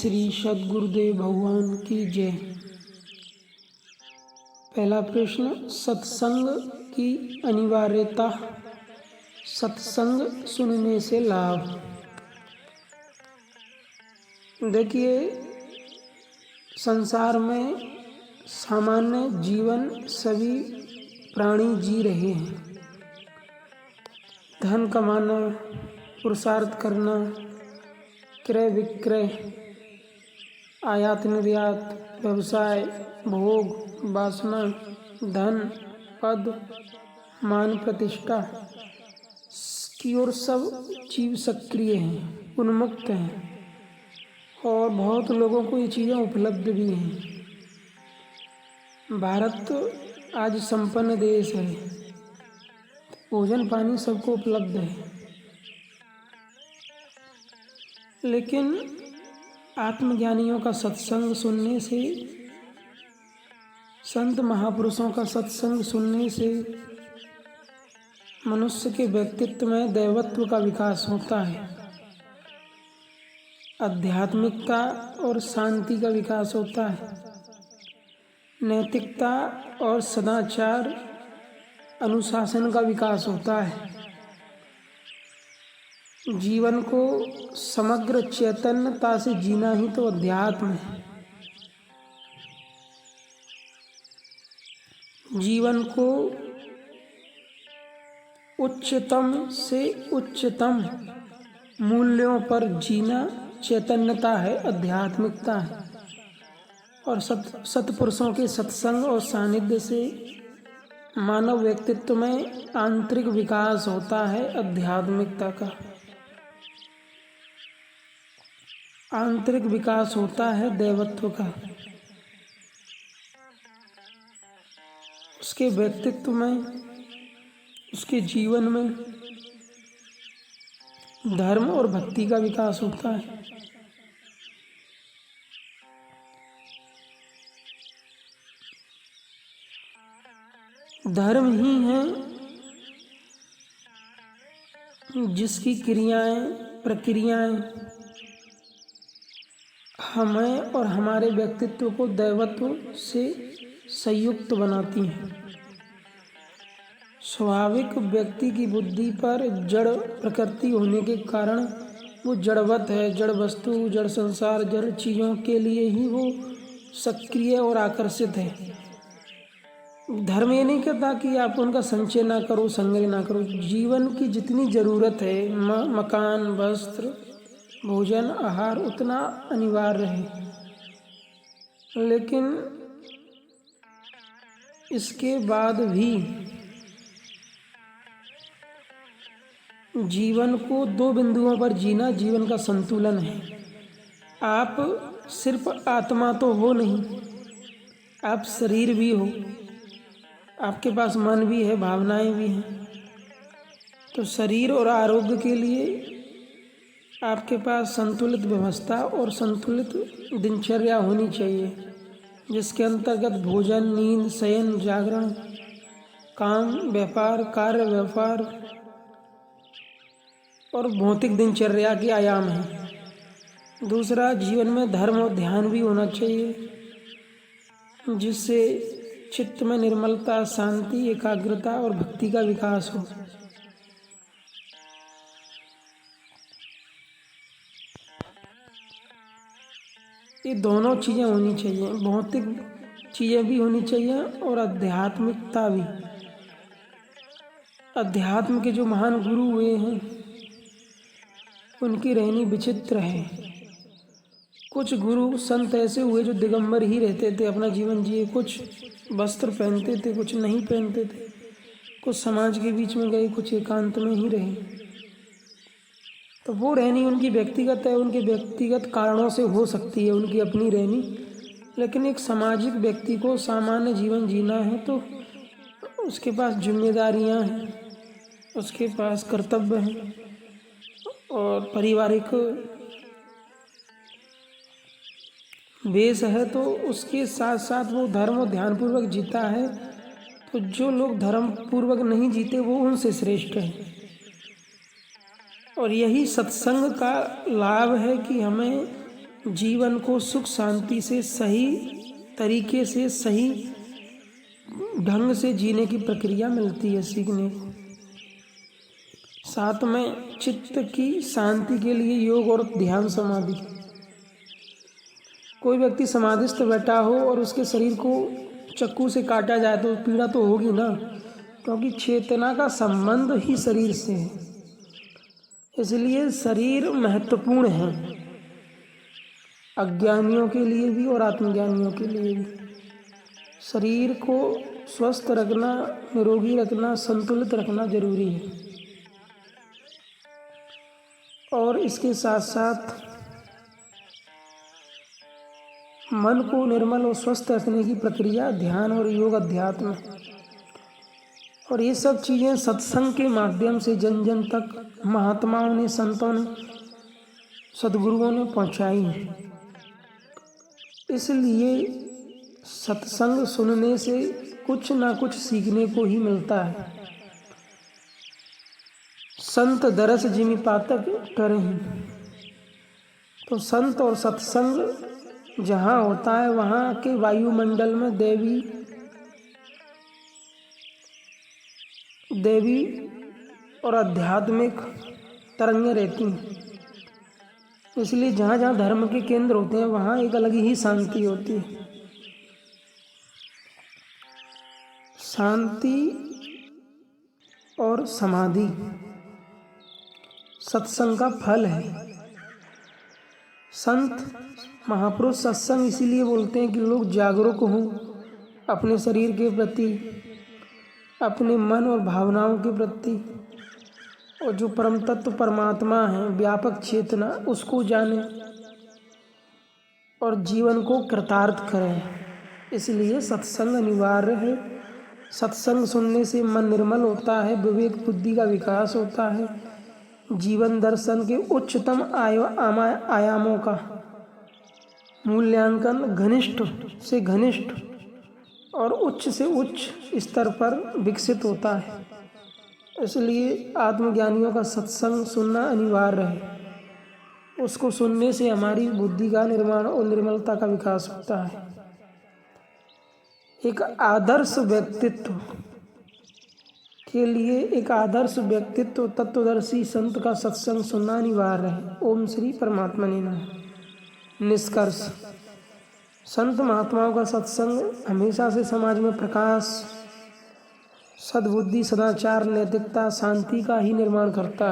श्री सद्गुरुदेव भगवान की जय। पहला प्रश्न, सत्संग की अनिवार्यता, सत्संग सुनने से लाभ। देखिए, संसार में सामान्य जीवन सभी प्राणी जी रहे हैं। धन कमाना, पुरुषार्थ करना, क्रय विक्रय, आयात निर्यात, व्यवसाय, भोग, वासना, धन, पद, मान, प्रतिष्ठा की ओर सब जीव सक्रिय हैं, उन्मुक्त हैं और बहुत लोगों को ये चीज़ें उपलब्ध भी हैं। भारत आज संपन्न देश है, भोजन पानी सबको उपलब्ध है, लेकिन आत्मज्ञानियों का सत्संग सुनने से, संत महापुरुषों का सत्संग सुनने से मनुष्य के व्यक्तित्व में दैवत्व का विकास होता है, आध्यात्मिकता और शांति का विकास होता है, नैतिकता और सदाचार अनुशासन का विकास होता है। जीवन को समग्र चैतन्यता से जीना ही तो अध्यात्म है। जीवन को उच्चतम से उच्चतम मूल्यों पर जीना चैतन्यता है, आध्यात्मिकता है। और सत्पुरुषों के सत्संग और सानिध्य से मानव व्यक्तित्व में आंतरिक विकास होता है, आध्यात्मिकता का आंतरिक विकास होता है, दैवत्व का। उसके व्यक्तित्व में, उसके जीवन में धर्म और भक्ति का विकास होता है। धर्म ही है जिसकी क्रियाएं, प्रक्रियाएं हमें और हमारे व्यक्तित्व को दैवत्व से संयुक्त बनाती हैं। स्वाभाविक व्यक्ति की बुद्धि पर जड़ प्रकृति होने के कारण वो जड़वत है, जड़ वस्तु, जड़ संसार, जड़ चीज़ों के लिए ही वो सक्रिय और आकर्षित है। धर्म ये नहीं कहता कि आप उनका संचय ना करो, संग्रह ना करो। जीवन की जितनी ज़रूरत है, मकान, वस्त्र, भोजन, आहार, उतना अनिवार्य है, लेकिन इसके बाद भी जीवन को दो बिंदुओं पर जीना जीवन का संतुलन है। आप सिर्फ आत्मा तो हो नहीं, आप शरीर भी हो, आपके पास मन भी है, भावनाएं भी हैं। तो शरीर और आरोग्य के लिए आपके पास संतुलित व्यवस्था और संतुलित दिनचर्या होनी चाहिए, जिसके अंतर्गत भोजन, नींद, शयन, जागरण, काम, व्यापार, कार्य, व्यापार और भौतिक दिनचर्या के आयाम हैं। दूसरा, जीवन में धर्म और ध्यान भी होना चाहिए, जिससे चित्त में निर्मलता, शांति, एकाग्रता और भक्ति का विकास हो। ये दोनों चीज़ें होनी चाहिए, भौतिक चीज़ें भी होनी चाहिए और आध्यात्मिकता भी। अध्यात्म के जो महान गुरु हुए हैं, उनकी रहनी विचित्र है। कुछ गुरु संत ऐसे हुए जो दिगंबर ही रहते थे, अपना जीवन जिए, कुछ वस्त्र पहनते थे, कुछ नहीं पहनते थे, कुछ समाज के बीच में गए, कुछ एकांत में ही रहे। तो वो रहनी उनकी व्यक्तिगत है, उनके व्यक्तिगत कारणों से हो सकती है उनकी अपनी रहनी, लेकिन एक सामाजिक व्यक्ति को सामान्य जीवन जीना है तो उसके पास जिम्मेदारियां हैं, उसके पास कर्तव्य हैं और पारिवारिक वेश है, तो उसके साथ साथ वो धर्म और ध्यानपूर्वक जीता है। तो जो लोग धर्म पूर्वक नहीं जीते वो उनसे श्रेष्ठ हैं। और यही सत्संग का लाभ है कि हमें जीवन को सुख शांति से सही तरीके से सही ढंग से जीने की प्रक्रिया मिलती है सीखने को। साथ में चित्त की शांति के लिए योग और ध्यान समाधि। कोई व्यक्ति समाधिस्थ बैठा हो और उसके शरीर को चाकू से काटा जाए तो पीड़ा तो होगी ना, क्योंकि चेतना का संबंध ही शरीर से है। इसलिए शरीर महत्वपूर्ण है, अज्ञानियों के लिए भी और आत्मज्ञानियों के लिए भी। शरीर को स्वस्थ रखना, निरोगी रखना, संतुलित रखना जरूरी है। और इसके साथ साथ मन को निर्मल और स्वस्थ रखने की प्रक्रिया ध्यान और योग अध्यात्म। और ये सब चीज़ें सत्संग के माध्यम से जन जन तक महात्माओं ने, संतों ने, सद्गुरुओं ने पहुँचाई हैं। इसलिए सत्संग सुनने से कुछ ना कुछ सीखने को ही मिलता है। संत दरस जिमि पातक करहीं। तो संत और सत्संग जहाँ होता है वहाँ के वायुमंडल में देवी और आध्यात्मिक तरंगें रहती हैं। इसलिए जहाँ जहाँ धर्म के केंद्र होते हैं वहाँ एक अलग ही शांति होती है। शांति और समाधि सत्संग का फल है। संत महापुरुष सत्संग इसीलिए बोलते हैं कि लोग जागरूक हों अपने शरीर के प्रति, अपने मन और भावनाओं के प्रति, और जो परम तत्व परमात्मा है, व्यापक चेतना, उसको जाने और जीवन को कृतार्थ करें। इसलिए सत्संग अनिवार्य है। सत्संग सुनने से मन निर्मल होता है, विवेक बुद्धि का विकास होता है, जीवन दर्शन के उच्चतम आयामों का मूल्यांकन घनिष्ठ से घनिष्ठ और उच्च से उच्च स्तर पर विकसित होता है। इसलिए आत्मज्ञानियों का सत्संग सुनना अनिवार्य है। उसको सुनने से हमारी बुद्धि का निर्माण और निर्मलता का विकास होता है। एक आदर्श व्यक्तित्व के लिए एक आदर्श व्यक्तित्व तत्वदर्शी संत का सत्संग सुनना अनिवार्य है। ओम श्री परमात्मा ने नमः। निष्कर्ष, संत महात्माओं का सत्संग हमेशा से समाज में प्रकाश, सद्बुद्धि, सदाचार, नैतिकता, शांति का ही निर्माण करता है।